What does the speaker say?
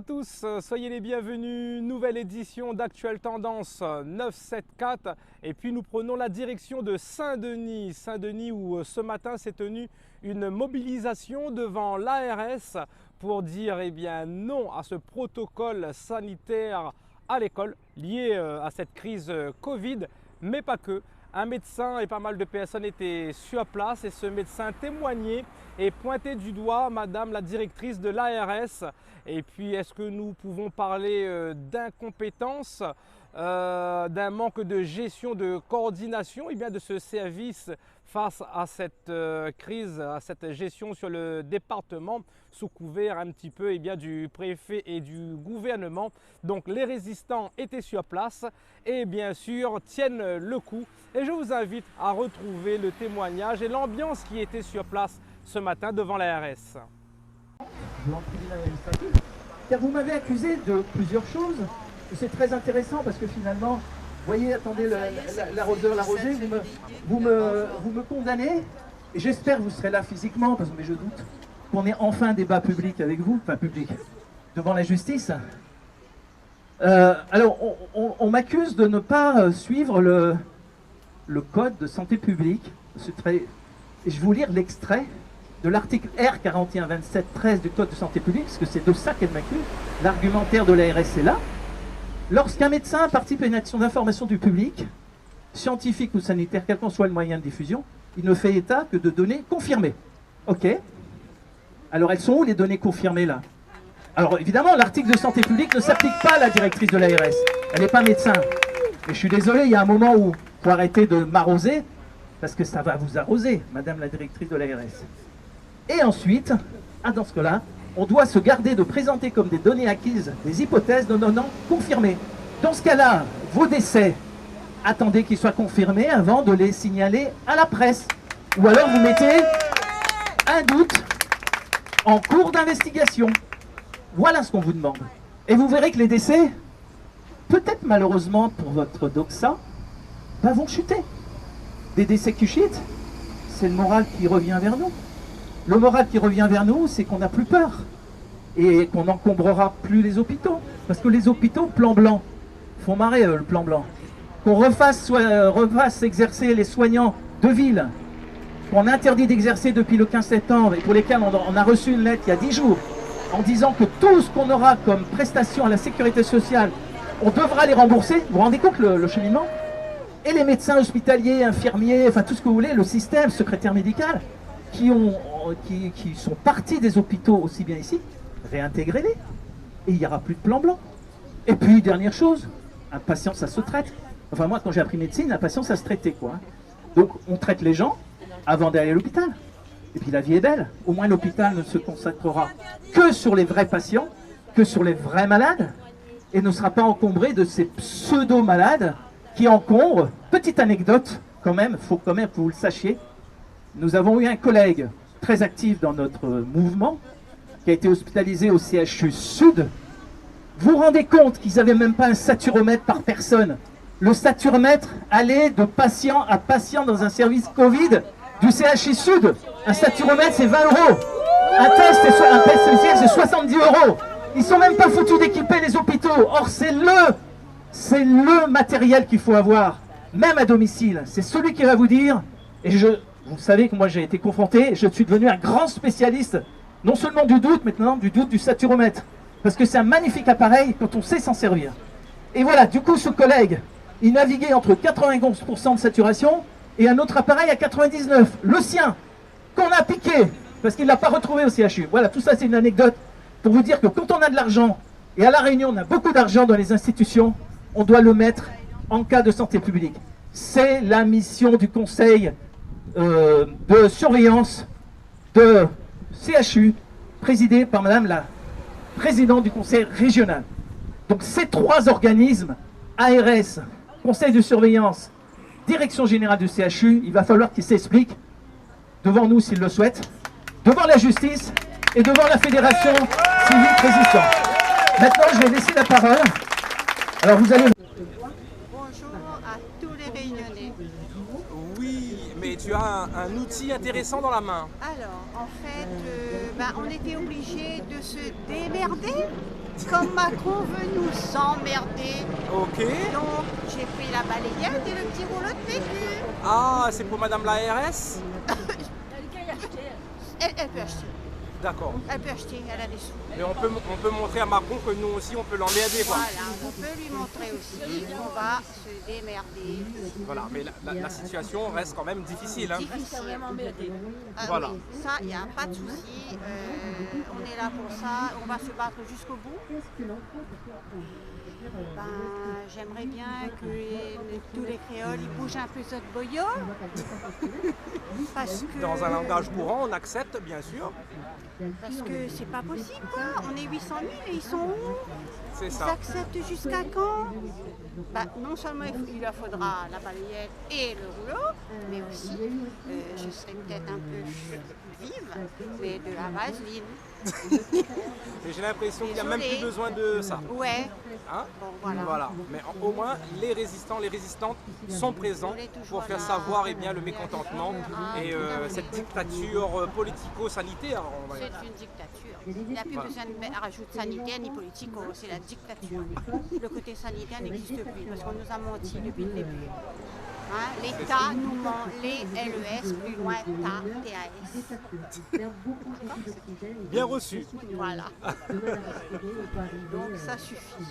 à tous, soyez les bienvenus, nouvelle édition d'Actuelle Tendance 974 et puis nous prenons la direction de Saint-Denis. Saint-Denis où ce matin s'est tenue une mobilisation devant l'ARS pour dire non à ce protocole sanitaire à l'école lié à cette crise Covid, mais pas que. Un médecin et pas mal de personnes étaient sur place et ce médecin témoignait et pointait du doigt madame la directrice de l'ARS. Et puis est-ce que nous pouvons parler d'incompétence, d'un manque de gestion, de coordination de ce service face à cette crise, à cette gestion sur le département sous couvert un petit peu du préfet et du gouvernement. Donc les résistants étaient sur place et bien sûr tiennent le coup. Et je vous invite à retrouver le témoignage et l'ambiance qui était sur place ce matin devant l'ARS. Car vous m'avez accusé de plusieurs choses. C'est très intéressant parce que finalement, vous voyez, attendez, l'arroseur, l'arrosé, vous me condamnez. Et j'espère que vous serez là physiquement, mais je doute qu'on ait enfin un débat public avec vous, enfin public, devant la justice. Alors, on m'accuse de ne pas suivre le code de santé publique. Et je vais vous lire l'extrait de l'article R 4127-13 du code de santé publique, parce que c'est de ça qu'elle m'accuse. L'argumentaire de l'ARS est là. Lorsqu'un médecin participe à une action d'information du public, scientifique ou sanitaire, quel qu'en soit le moyen de diffusion, il ne fait état que de données confirmées. Ok. Alors elles sont où les données confirmées là? Alors évidemment, l'article de santé publique ne s'applique pas à la directrice de l'ARS. Elle n'est pas médecin. Et je suis désolé, il y a un moment où il faut arrêter de m'arroser, parce que ça va vous arroser, madame la directrice de l'ARS. Et ensuite, dans ce cas-là, on doit se garder de présenter comme des données acquises des hypothèses non confirmées. Dans ce cas-là, vos décès, attendez qu'ils soient confirmés avant de les signaler à la presse. Ou alors vous mettez un doute en cours d'investigation. Voilà ce qu'on vous demande. Et vous verrez que les décès, peut-être malheureusement pour votre doxa, vont chuter. Des décès qui chutent, c'est le moral qui revient vers nous. Le moral qui revient vers nous, c'est qu'on n'a plus peur et qu'on n'encombrera plus les hôpitaux. Parce que les hôpitaux, plan blanc, font marrer le plan blanc. Qu'on refasse exercer les soignants de ville, qu'on interdit d'exercer depuis le 15 septembre et pour lesquels on a reçu une lettre il y a 10 jours en disant que tout ce qu'on aura comme prestation à la sécurité sociale, on devra les rembourser. Vous vous rendez compte le cheminement? Et les médecins hospitaliers, infirmiers, enfin tout ce que vous voulez, le système, secrétaire médical, qui sont partis des hôpitaux aussi bien ici, réintégrez-les. Et il n'y aura plus de plan blanc. Et puis, dernière chose, un patient, ça se traite. Enfin, moi, quand j'ai appris médecine, un patient, ça se traitait, quoi. Donc, on traite les gens avant d'aller à l'hôpital. Et puis, la vie est belle. Au moins, l'hôpital ne se consacrera que sur les vrais patients, que sur les vrais malades, et ne sera pas encombré de ces pseudo-malades qui encombrent. Petite anecdote, quand même, il faut quand même que vous le sachiez. Nous avons eu un collègue très actif dans notre mouvement qui a été hospitalisé au CHU Sud. Vous vous rendez compte qu'ils n'avaient même pas un saturomètre par personne? Le saturomètre allait de patient à patient dans un service Covid du CHU Sud. Un saturomètre, c'est 20 €. Un test PCR, c'est 70 €. Ils ne sont même pas foutus d'équiper les hôpitaux. Or, c'est le matériel qu'il faut avoir, même à domicile. C'est celui qui va vous dire, et vous savez que moi j'ai été confronté, je suis devenu un grand spécialiste, non seulement du doute, maintenant du doute du saturomètre. Parce que c'est un magnifique appareil quand on sait s'en servir. Et voilà, du coup ce collègue, il naviguait entre 91% de saturation et un autre appareil à 99%. Le sien, qu'on a piqué, parce qu'il ne l'a pas retrouvé au CHU. Voilà, tout ça c'est une anecdote pour vous dire que quand on a de l'argent, et à La Réunion on a beaucoup d'argent dans les institutions, on doit le mettre en cas de santé publique. C'est la mission du Conseil de surveillance de CHU, présidé par madame la présidente du conseil régional. Donc ces trois organismes, ARS, conseil de surveillance, direction générale du CHU, il va falloir qu'ils s'expliquent devant nous s'ils le souhaitent, devant la justice et devant la fédération civile résistante. Maintenant je vais laisser la parole. Alors vous allez... Mais tu as un outil intéressant dans la main. Alors, en fait, on était obligé de se démerder comme Macron veut nous emmerder, Ok. donc j'ai pris la balayette et le petit rouleau de PQ. Ah, c'est pour Madame la RS? Elle peut acheter, D'accord. elle a des sous. Mais on peut montrer à Macron que nous aussi, on peut l'emmerder, quoi. Voilà, on peut lui montrer aussi qu'on va se démerder. Voilà, mais la situation reste quand même difficile. Hein. Difficile. Voilà. Oui, ça, il n'y a pas de souci. On est là pour ça. On va se battre jusqu'au bout. Ben, j'aimerais bien que tous les créoles ils bougent un peu cette boyau. Parce que, Dans un langage courant, on accepte, bien sûr. parce que c'est pas possible, quoi. On est 800 000 et ils sont où? C'est Ils ça. acceptent jusqu'à quand? Bah, non seulement il leur faudra la balayette et le rouleau, mais aussi, je serai peut-être un peu vive, mais de la vaseline. Mais j'ai l'impression qu'il n'y a même Désolée. plus besoin de ça. Ouais, Hein? bon voilà. Voilà. Mais au moins, les résistants, les résistantes sont présents On est toujours pour faire là. savoir eh bien, le mécontentement Ah, et tout à fait. cette dictature politico-sanitaire. on va dire. C'est une dictature. Il n'y a plus besoin de rajouter sanitaire ni politique, c'est la dictature. Le côté sanitaire n'existe plus parce qu'on nous a menti depuis le début. Hein, l'État nous ment, les LES, plus loin, TAS. Bien reçu. Voilà. Donc ça suffit.